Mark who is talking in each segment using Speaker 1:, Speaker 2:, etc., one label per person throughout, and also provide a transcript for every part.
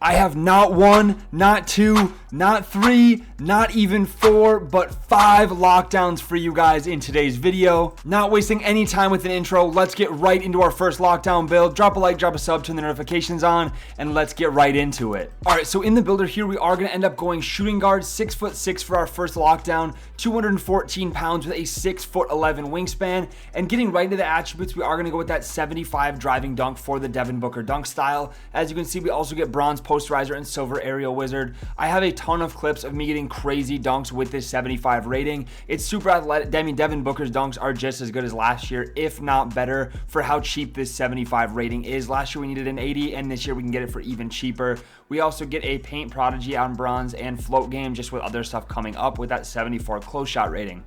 Speaker 1: I have not one, not two, not three, not even four, but 5 lockdowns for you guys in today's video. Not wasting any time with an intro, let's get right into our first lockdown build. Drop a like, drop a sub, turn the notifications on, and let's get right into it. All right, so in the builder here, we are gonna end up going shooting guard, 6'6" for our first lockdown, 214 pounds with a 6'11" wingspan, and getting right into the attributes, we are gonna go with that 75 driving dunk for the Devin Booker dunk style. As you can see, we also get bronze posterizer and silver aerial wizard. I have a ton of clips of me getting crazy dunks with this 75 rating. It's super athletic. I mean, Devin Booker's dunks are just as good as last year, if not better, for how cheap this 75 rating is. Last year we needed an 80, and this year we can get it for even cheaper. We also get a paint prodigy on bronze and float game, just with other stuff coming up with that 74 close shot rating.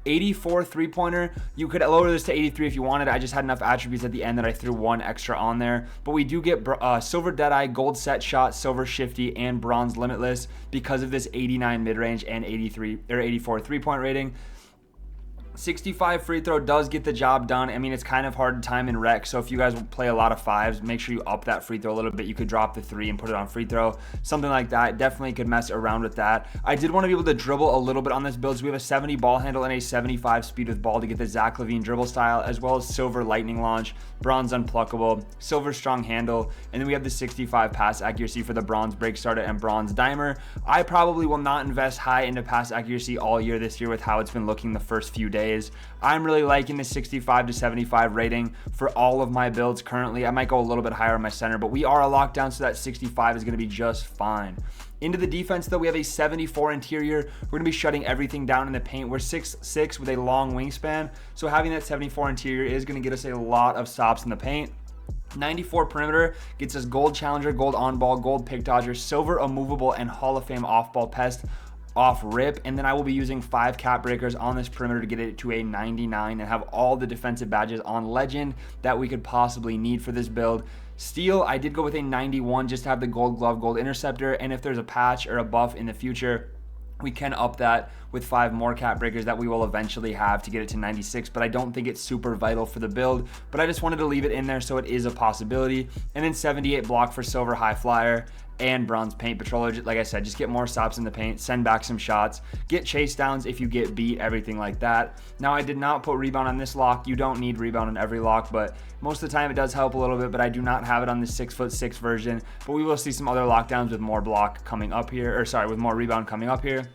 Speaker 1: 84 three-pointer, you could lower this to 83 if you wanted. I just had enough attributes at the end that I threw one extra on there. But we do get silver deadeye, gold set shot, silver shifty, and bronze limitless because of this 89 mid-range and 84 three-point rating. 65 free throw does get the job done. I mean, it's kind of hard to time in rec, so if you guys play a lot of fives, make sure you up that free throw a little bit. You could drop the 3 and put it on free throw, something like that. Definitely could mess around with that. I did want to be able to dribble a little bit on this build, so we have a 70 ball handle and a 75 speed with ball to get the Zach LaVine dribble style, as well as silver lightning launch, bronze unpluckable, silver strong handle, and then we have the 65 pass accuracy for the bronze break starter and bronze dimer. I probably will not invest high into pass accuracy all year this year with how it's been looking the first few days. I'm really liking the 65 to 75 rating for all of my builds currently. I might go a little bit higher on my center, but we are a lockdown, so that 65 is going to be just fine. Into the defense, though, we have a 74 interior. We're going to be shutting everything down in the paint. We're 6'6" with a long wingspan, so having that 74 interior is going to get us a lot of stops in the paint. 94 perimeter gets us gold challenger, gold on ball, gold pick dodger, silver immovable, and Hall of Fame off ball pest off rip. And then I will be using 5 cap breakers on this perimeter to get it to a 99 and have all the defensive badges on legend that we could possibly need for this build. Steel, I did go with a 91 just to have the gold glove, gold interceptor, and if there's a patch or a buff in the future, we can up that with 5 more cap breakers that we will eventually have to get it to 96, but I don't think it's super vital for the build, but I just wanted to leave it in there so it is a possibility. And then 78 block for silver high flyer and bronze paint patroller. Like I said, just get more stops in the paint, send back some shots, get chase downs if you get beat, everything like that. Now, I did not put rebound on this lock. You don't need rebound on every lock, but most of the time it does help a little bit, but I do not have it on the 6'6" version, but we will see some other lockdowns with more block coming up here, or sorry, with more rebound coming up here.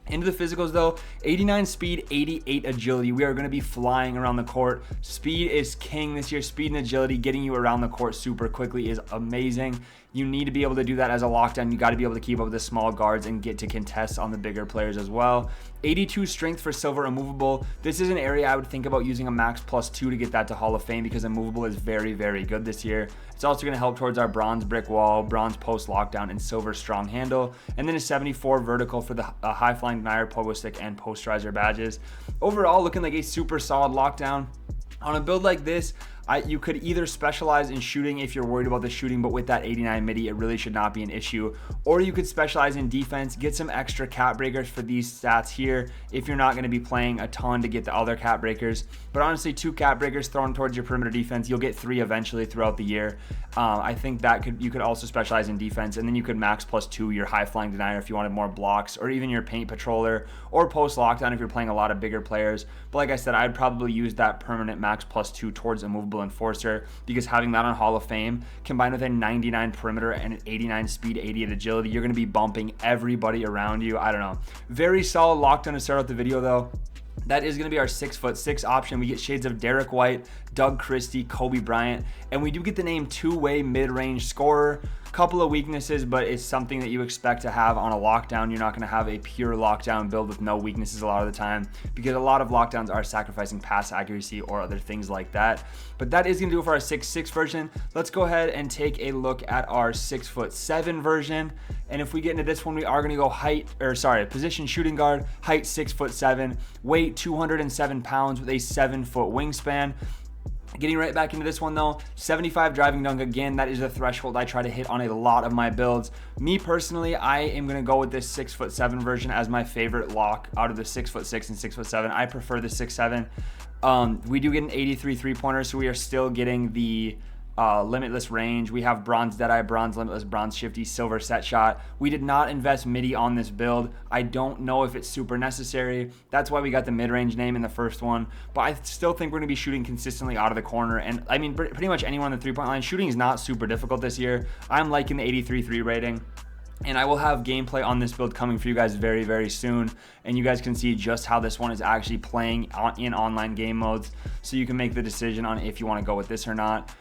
Speaker 1: Into the physicals though, 89 speed, 88 agility. We are going to be flying around the court. Speed is king this year. Speed and agility, getting you around the court super quickly is amazing. You need to be able to do that as a lockdown. You got to be able to keep up with the small guards and get to contest on the bigger players as well. 82 strength for silver immovable. This is an area I would think about using a max +2 to get that to Hall of Fame because immovable is very, very good this year. It's also going to help towards our bronze brick wall, bronze post lockdown, and silver strong handle. And then a 74 vertical for the high flying denier, pogo stick, and posterizer badges. Overall, looking like a super solid lockdown. On a build like this, you could either specialize in shooting if you're worried about the shooting, but with that 89 midi, it really should not be an issue. Or you could specialize in defense, get some extra cap breakers for these stats here if you're not going to be playing a ton to get the other cap breakers. But honestly, 2 cap breakers thrown towards your perimeter defense, you'll get 3 eventually throughout the year. I think that you could also specialize in defense, and then you could max +2 your high flying denier if you wanted more blocks, or even your paint patroller, or post lockdown if you're playing a lot of bigger players. But like I said, I'd probably use that permanent max +2 towards immovable enforcer, because having that on Hall of Fame combined with a 99 perimeter and an 89 speed, 88 agility, you're going to be bumping everybody around you. I don't know. Very solid lockdown to start out the video though. That is going to be our 6'6" option. We get shades of Derek White, Doug Christie, Kobe Bryant, and we do get the name two-way mid-range scorer. Couple of weaknesses, but it's something that you expect to have on a lockdown. You're not going to have a pure lockdown build with no weaknesses a lot of the time, because a lot of lockdowns are sacrificing pass accuracy or other things like that. But that is going to do it for our 6'6" version. Let's go ahead and take a look at our 6'7" version. And if we get into this one, we are going to go position shooting guard, height 6'7", weight 207 pounds with a 7-foot wingspan. Getting right back into this one though, 75 driving dunk. Again, that is the threshold I try to hit on a lot of my builds. Me personally, I am going to go with this 6'7" version as my favorite lock out of the 6'6" and 6'7". I prefer the 6'7". We do get an 83 three-pointer, so we are still getting the limitless range. We have bronze Deadeye, bronze limitless, bronze shifty, silver set shot. We did not invest MIDI on this build. I don't know if it's super necessary. That's why we got the mid-range name in the first one, but I still think we're going to be shooting consistently out of the corner. And I mean, pretty much anyone on the 3-point line, shooting is not super difficult this year. I'm liking the 83.3 rating. And I will have gameplay on this build coming for you guys very, very soon. And you guys can see just how this one is actually playing in online game modes. So you can make the decision on if you want to go with this or not.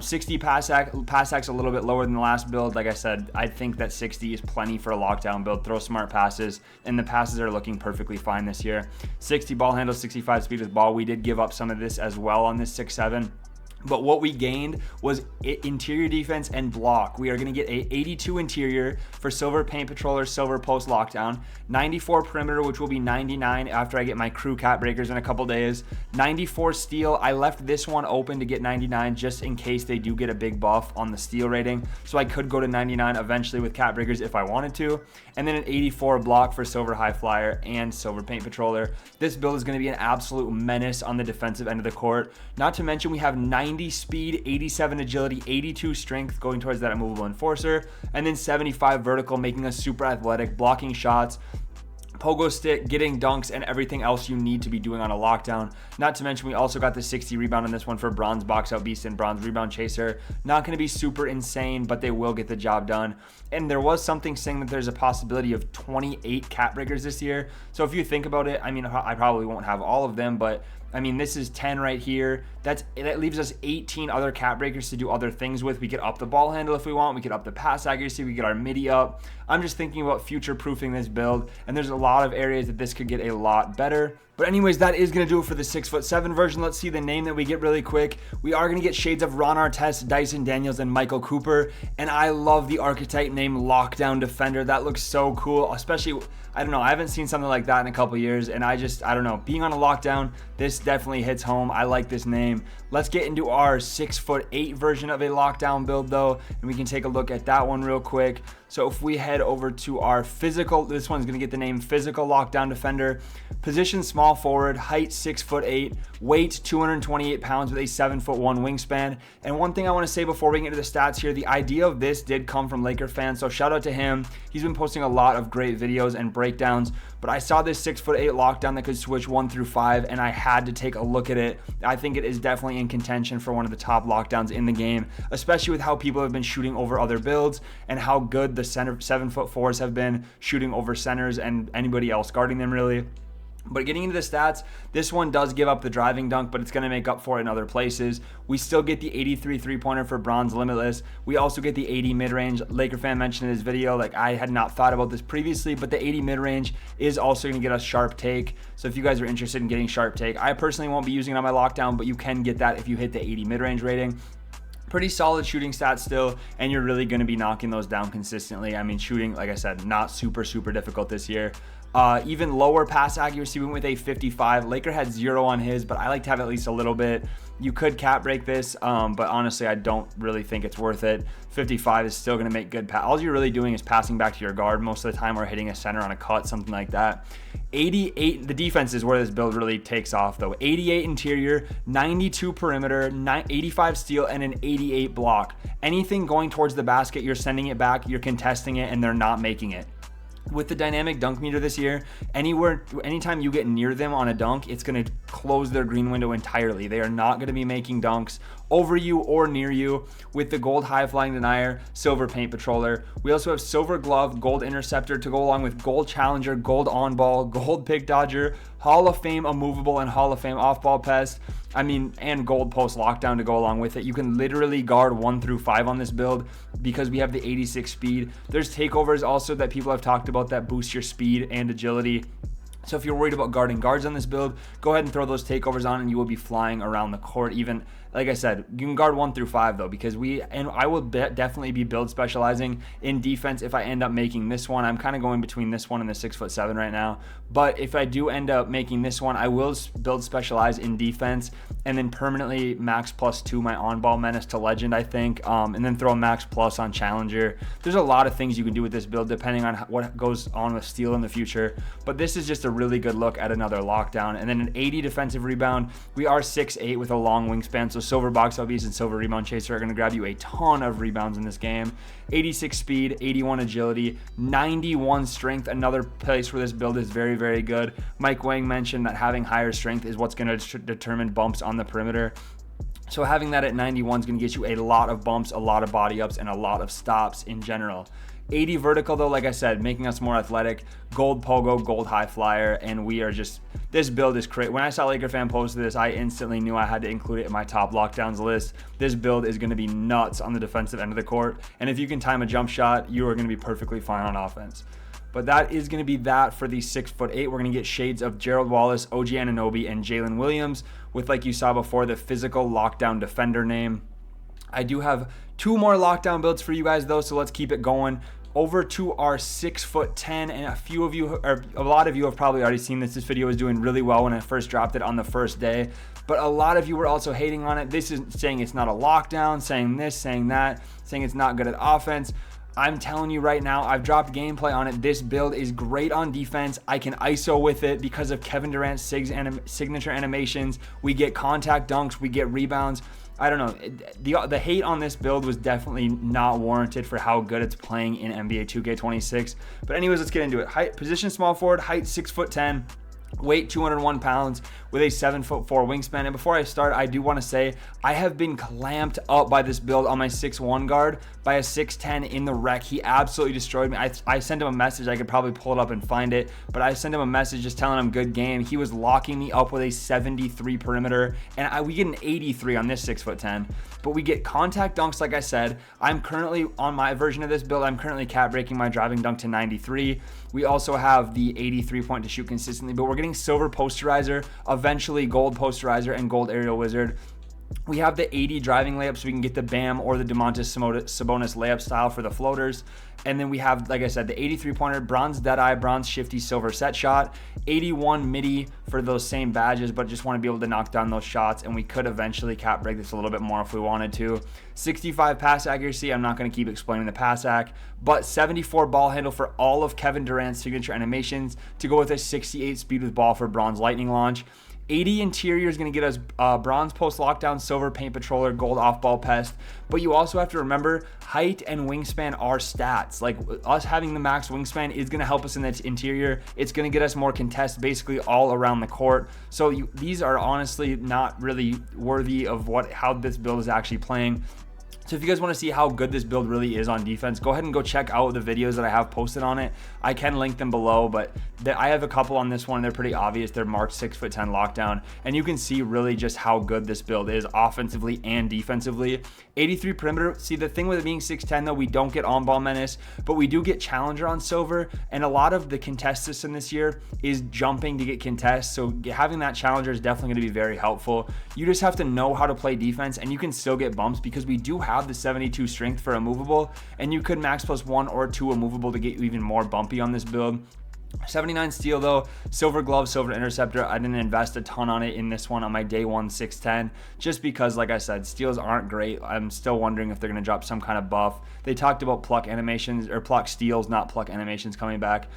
Speaker 1: 60 pass ac's a little bit lower than the last build. Like I said, I think that 60 is plenty for a lockdown build. Throw smart passes, and the passes are looking perfectly fine this year. 60 ball handle, 65 speed with ball. We did give up some of this as well on this 6-7. But what we gained was interior defense and block. We are going to get a 82 interior for silver paint patroller, silver post lockdown, 94 perimeter, which will be 99 after I get my crew cat breakers in a couple days, 94 steal. I left this one open to get 99 just in case they do get a big buff on the steal rating. So I could go to 99 eventually with cat breakers if I wanted to. And then an 84 block for silver high flyer and silver paint patroller. This build is going to be an absolute menace on the defensive end of the court. Not to mention we have 90 speed, 87 agility, 82 strength going towards that immovable enforcer, and then 75 vertical, making us super athletic, blocking shots, pogo stick, getting dunks, and everything else you need to be doing on a lockdown. Not to mention we also got the 60 rebound on this one for bronze box out beast and bronze rebound chaser. Not going to be super insane, but they will get the job done. And there was something saying that there's a possibility of 28 cat breakers this year. So if you think about it, I mean, I probably won't have all of them, but I mean, this is 10 right here. That leaves us 18 other cat breakers to do other things with. We could up the ball handle if we want. We could up the pass accuracy. We get our MIDI up. I'm just thinking about future-proofing this build, and there's a lot of areas that this could get a lot better. But anyways, that is going to do it for the 6'7" version. Let's see the name that we get really quick. We are going to get shades of Ron Artest, Dyson Daniels, and Michael Cooper. And I love the archetype name Lockdown Defender. That looks so cool, especially, I don't know, I haven't seen something like that in a couple years. And I don't know, being on a lockdown, this definitely hits home. I like this name. Let's get into our 6'8" version of a lockdown build though, and we can take a look at that one real quick. So if we head over to our physical, this one's gonna get the name Physical Lockdown Defender. Position small forward, height 6'8", weight 228 pounds with a 7'1" wingspan. And one thing I wanna say before we get into the stats here, the idea of this did come from Laker fans, so shout out to him. He's been posting a lot of great videos and breakdowns, but I saw this 6'8" lockdown that could switch 1 through 5, and I had to take a look at it. I think it is definitely in contention for one of the top lockdowns in the game, especially with how people have been shooting over other builds and how good the 7'4" have been shooting over centers and anybody else guarding them really. But getting into the stats, this one does give up the driving dunk, but it's going to make up for it in other places. We still get the 83 three-pointer for bronze limitless. We also get the 80 mid-range. Laker fan mentioned in his video, like I had not thought about this previously, but the 80 mid-range is also going to get us sharp take. So if you guys are interested in getting sharp take, I personally won't be using it on my lockdown, but you can get that if you hit the 80 mid-range rating. Pretty solid shooting stats still, and you're really going to be knocking those down consistently. I mean, shooting, like I said, not super difficult this year. Even lower pass accuracy, we went with a 55. Laker had 0 on his, but I like to have at least a little bit. You could cat break this, but honestly, I don't really think it's worth it. 55 is still going to make good pass. All you're really doing is passing back to your guard most of the time, or hitting a center on a cut, something like that. 88, the defense is where this build really takes off though. 88 interior, 92 perimeter, 85 steal, and an 88 block. Anything going towards the basket, you're sending it back, you're contesting it, and they're not making it. With the dynamic dunk meter this year, anytime you get near them on a dunk, it's going to close their green window entirely. They are not going to be making dunks over you or near you. With the gold high flying denier, silver paint patroller. We also have silver glove, gold interceptor to go along with gold challenger, gold on ball, gold pick dodger, Hall of Fame immovable, and Hall of Fame off ball pest. I mean, and gold post lockdown to go along with it. You can literally guard 1 through 5 on this build because we have the 86 speed. There's takeovers also that people have talked about that boost your speed and agility. So if you're worried about guarding guards on this build, go ahead and throw those takeovers on and you will be flying around the court. Even, like I said, you can guard 1 through 5 though, because I will definitely be build specializing in defense if I end up making this one. I'm kind of going between this one and the 6'7" right now. But if I do end up making this one, I will build specialize in defense and then permanently max +2 my on-ball menace to legend, I think, and then throw a max plus on challenger. There's a lot of things you can do with this build depending on what goes on with steal in the future. But this is just a really good look at another lockdown. And then an 80 defensive rebound. We are 6'8" with a long wingspan, so So Silver Box Out Beast and Silver Rebound Chaser are going to grab you a ton of rebounds in this game. 86 speed, 81 agility, 91 strength, another place where this build is very, very good. Mike Wang mentioned that having higher strength is what's going to determine bumps on the perimeter. So having that at 91 is going to get you a lot of bumps, a lot of body ups, and a lot of stops in general. 80 vertical though, like I said, making us more athletic. Gold pogo, gold high flyer, and we are just, this build is crazy. When I saw Laker Fan posted this, I instantly knew I had to include it in my top lockdowns list. This build is going to be nuts on the defensive end of the court, and if you can time a jump shot, you are going to be perfectly fine on offense. But that is going to be that for the 6'8". We're going to get shades of Gerald Wallace, OG Anunoby, and Jalen Williams with, like you saw before, the physical lockdown defender name. I do have 2 more lockdown builds for you guys though, so let's keep it going. Over to our 6'10", and a lot of you have probably already seen this. This video was doing really well when I first dropped it on the first day, but a lot of you were also hating on it. This is saying it's not a lockdown, saying this, saying that, saying it's not good at offense. I'm telling you right now, I've dropped gameplay on it. This build is great on defense. I can ISO with it because of Kevin Durant's signature animations. We get contact dunks, we get rebounds. I don't know. The hate on this build was definitely not warranted for how good it's playing in NBA 2K26. But anyways, let's get into it. Height, position small forward, height 6'10", weight 201 pounds with a 7'4" wingspan. And before I start, I do want to say I have been clamped up by this build on my 6'1" guard by a 6'10" in the rec. He absolutely destroyed me. I sent him a message. I could probably pull it up and find it, but I sent him a message just telling him good game. He was locking me up with a 73 perimeter, and we get an 83 on this 6'10". But we get contact dunks, like I said. I'm currently on my version of this build. I'm currently cap breaking my driving dunk to 93. We also have the 83 point to shoot consistently, but we're getting silver posterizer, eventually gold posterizer, and gold aerial wizard. We have the 80 driving layup, so we can get the Bam or the Domantas Sabonis layup style for the floaters. And then we have, like I said, the 83 pointer, bronze Deadeye, bronze shifty, silver set shot, 81 midi for those same badges, but just want to be able to knock down those shots. And we could eventually cap break this a little bit more if we wanted to. 65 pass accuracy. I'm not going to keep explaining the pass ac, but 74 ball handle for all of Kevin Durant's signature animations to go with a 68 speed with ball for bronze lightning launch. 80 interior is going to get us bronze post lockdown, silver paint patroller, gold off ball pest. But you also have to remember height and wingspan are stats. Like us having the max wingspan is going to help us in the interior. It's going to get us more contests basically all around the court. So these are honestly not really worthy of how this build is actually playing. So if you guys want to see how good this build really is on defense, go ahead and go check out the videos that I have posted on it. I can link them below, but I have a couple on this one. They're pretty obvious. They're marked 6'10" lockdown, and you can see really just how good this build is offensively and defensively. 83 perimeter. See, the thing with it being 6'10", though, we don't get on-ball menace, but we do get challenger on silver, and a lot of the contest system this year is jumping to get contests, so having that challenger is definitely going to be very helpful. You just have to know how to play defense, and you can still get bumps because we do have the 72 strength for a movable, and you could max plus 1 or 2 a movable to get you even more bumpy on this build. 79 steal though, silver glove, silver interceptor. I didn't invest a ton on it in this one on my day one 6'10", just because, like I said, steals aren't great. I'm still wondering if they're going to drop some kind of buff. They talked about pluck animations, or pluck steals, not pluck animations coming back.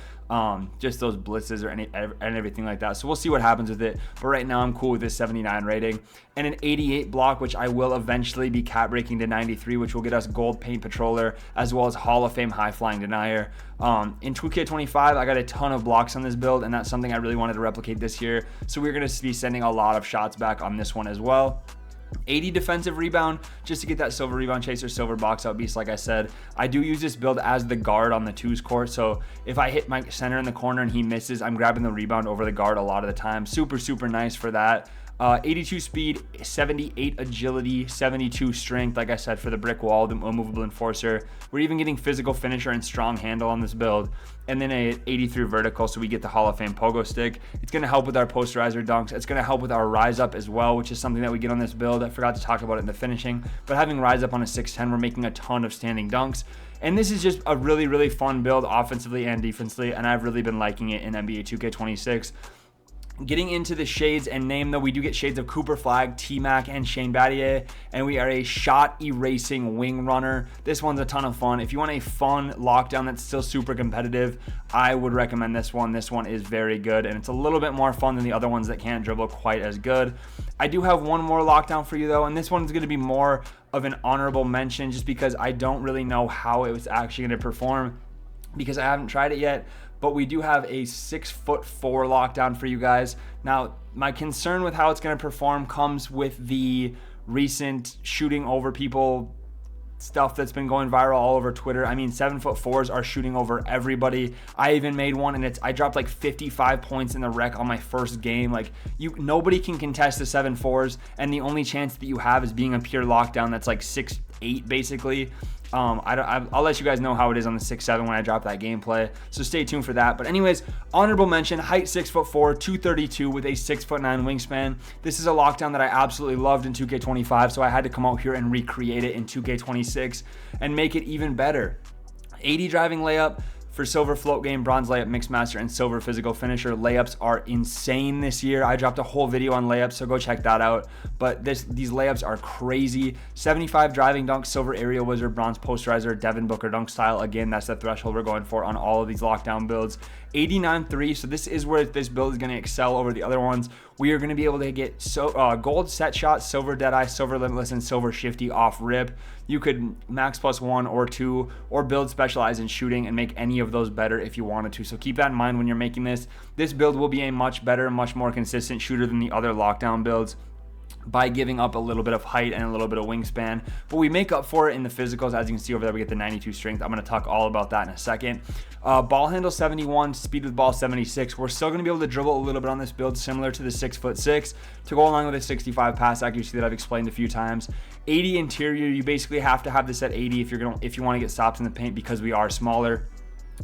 Speaker 1: Just those blitzes and everything like that. So we'll see what happens with it. But right now I'm cool with this 79 rating. And an 88 block, which I will eventually be cap breaking to 93, which will get us gold paint patroller, as well as Hall of Fame high flying denier. In 2K25, I got a ton of blocks on this build, and that's something I really wanted to replicate this year. So we're going to be sending a lot of shots back on this one as well. 80 defensive rebound, just to get that silver rebound chaser, silver box out beast. Like I said, I do use this build as the guard on the twos court, so if I hit my center in the corner and he misses, I'm grabbing the rebound over the guard a lot of the time. Super nice for that. 82 speed, 78 agility, 72 strength, like I said, for the brick wall, the immovable enforcer. We're even getting physical finisher and strong handle on this build. And then a 83 vertical, so we get the Hall of Fame pogo stick. It's going to help with our posterizer dunks. It's going to help with our rise up as well, which is something that we get on this build. I forgot to talk about it in the finishing, but having rise up on a 6'10", we're making a ton of standing dunks. And this is just a really fun build offensively and defensively, and I've really been liking it in NBA 2K26. Getting into the shades and name, though, we do get shades of Cooper Flag, T-Mac, and Shane Battier, and we are a shot erasing wing runner. This one's a ton of fun. If you want a fun lockdown that's still super competitive, I would recommend this one. This one is very good, and it's a little bit more fun than the other ones that can't dribble quite as good. I do have one more lockdown for you though, and this one's going to be more of an honorable mention just because I don't really know how it was actually going to perform because I haven't tried it yet. But we do have a 6'4" lockdown for you guys. Now, my concern with how it's going to perform comes with the recent shooting over people stuff that's been going viral all over Twitter. I mean, 7'4" are shooting over everybody. I even made one and I dropped like 55 points in the rec on my first game. Like nobody can contest the 7'4s, and the only chance that you have is being a pure lockdown that's like 6'8" basically. I'll let you guys know how it is on the 6'7" when I drop that gameplay, so stay tuned for that. But anyways, honorable mention, height 6'4", 232 with a 6'9" wingspan. This is a lockdown that I absolutely loved in 2K25, so I had to come out here and recreate it in 2K26 and make it even better. 80 driving layup for silver float game, bronze layup mixmaster, and silver physical finisher. Layups are insane this year. I dropped a whole video on layups, so go check that out. But these layups are crazy. 75 driving dunk, silver aerial wizard, bronze posterizer, Devin Booker dunk style. Again, that's the threshold we're going for on all of these lockdown builds. 89 3, so this is where this build is going to excel over the other ones. We are going to be able to get gold set shot, silver deadeye, silver limitless, and silver shifty off rip. You could max +1 or 2 or build specialize in shooting and make any of those better if you wanted to. So keep that in mind when you're making this. This build will be a much better, much more consistent shooter than the other lockdown builds by giving up a little bit of height and a little bit of wingspan, but we make up for it in the physicals. As you can see over there, we get the 92 strength. I'm going to talk all about that in a second. Ball handle 71, speed with ball 76. We're still going to be able to dribble a little bit on this build, similar to the 6'6", to go along with a 65 pass accuracy that I've explained a few times. 80 interior, you basically have to have this at 80 if you want to get stops in the paint because we are smaller.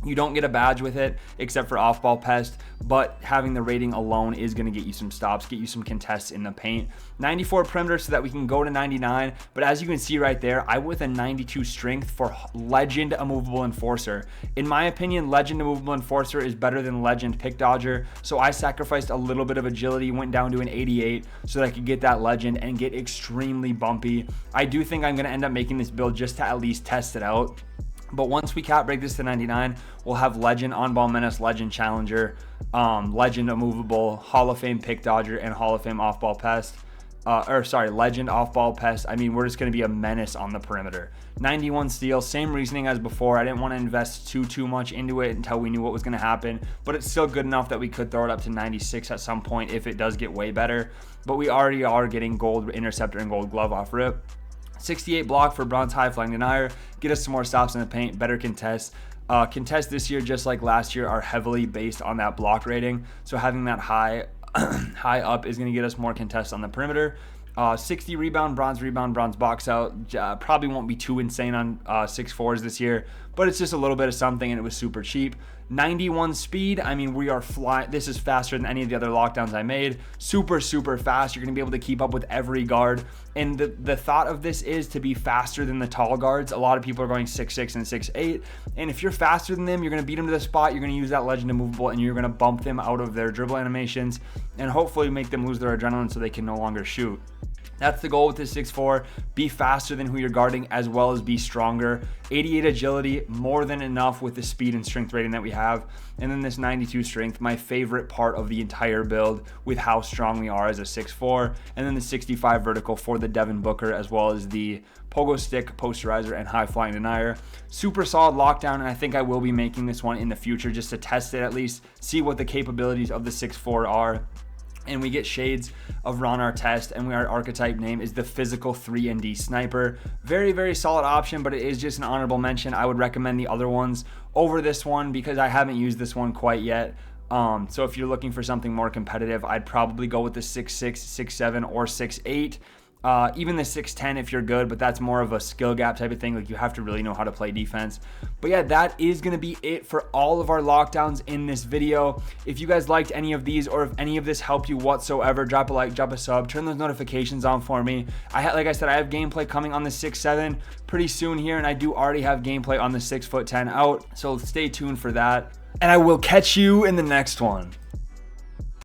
Speaker 1: You don't get a badge with it except for off-ball pest, but having the rating alone is going to get you some stops, get you some contests in the paint. 94 perimeter so that we can go to 99, but as you can see right there, I went with a 92 strength for Legend Immovable Enforcer. In my opinion, Legend Immovable Enforcer is better than Legend Pick Dodger, so I sacrificed a little bit of agility, went down to an 88 so that I could get that Legend and get extremely bumpy. I do think I'm going to end up making this build just to at least test it out. But once we cap break this to 99, we'll have Legend On-Ball Menace, Legend Challenger, Legend Immovable, Hall of Fame Pick Dodger, and Hall of Fame Off-Ball Pest. Legend Off-Ball Pest. I mean, we're just going to be a menace on the perimeter. 91 steal, same reasoning as before. I didn't want to invest too much into it until we knew what was going to happen, but it's still good enough that we could throw it up to 96 at some point if it does get way better. But we already are getting gold interceptor and gold glove off rip. 68 block for bronze high flying denier, get us some more stops in the paint, better contests. Contests this year, just like last year, are heavily based on that block rating. So having that high up is going to get us more contests on the perimeter. 60 rebound, bronze box out. Probably won't be too insane on 6'4s this year, but it's just a little bit of something, and it was super cheap. 91 speed, I mean, we are flying. This is faster than any of the other lockdowns I made. Super fast. You're going to be able to keep up with every guard. And the thought of this is to be faster than the tall guards. A lot of people are going 6'6 and 6'8. And if you're faster than them, you're going to beat them to the spot. You're going to use that Legend Immovable, and you're going to bump them out of their dribble animations and hopefully make them lose their adrenaline so they can no longer shoot. That's the goal with this 6'4", be faster than who you're guarding as well as be stronger. 88 agility, more than enough with the speed and strength rating that we have. And then this 92 strength, my favorite part of the entire build with how strong we are as a 6'4", and then the 65 vertical for the Devin Booker as well as the pogo stick, posterizer, and high flying denier. Super solid lockdown, and I think I will be making this one in the future just to test it at least, see what the capabilities of the 6'4" are. And we get shades of Ron Artest, and our archetype name is the Physical 3&D Sniper. Very solid option, but it is just an honorable mention. I would recommend the other ones over this one because I haven't used this one quite yet. So if you're looking for something more competitive, I'd probably go with the 6'6", 6'7", or 6'8". Even the 6'10" if you're good, but that's more of a skill gap type of thing. Like, you have to really know how to play defense. But yeah, that is going to be it for all of our lockdowns in this video. If you guys liked any of these, or if any of this helped you whatsoever, drop a like, drop a sub, turn those notifications on for me. Like I said, I have gameplay coming on the 6'7" pretty soon here, and I do already have gameplay on the 6'10" out. So stay tuned for that. And I will catch you in the next one.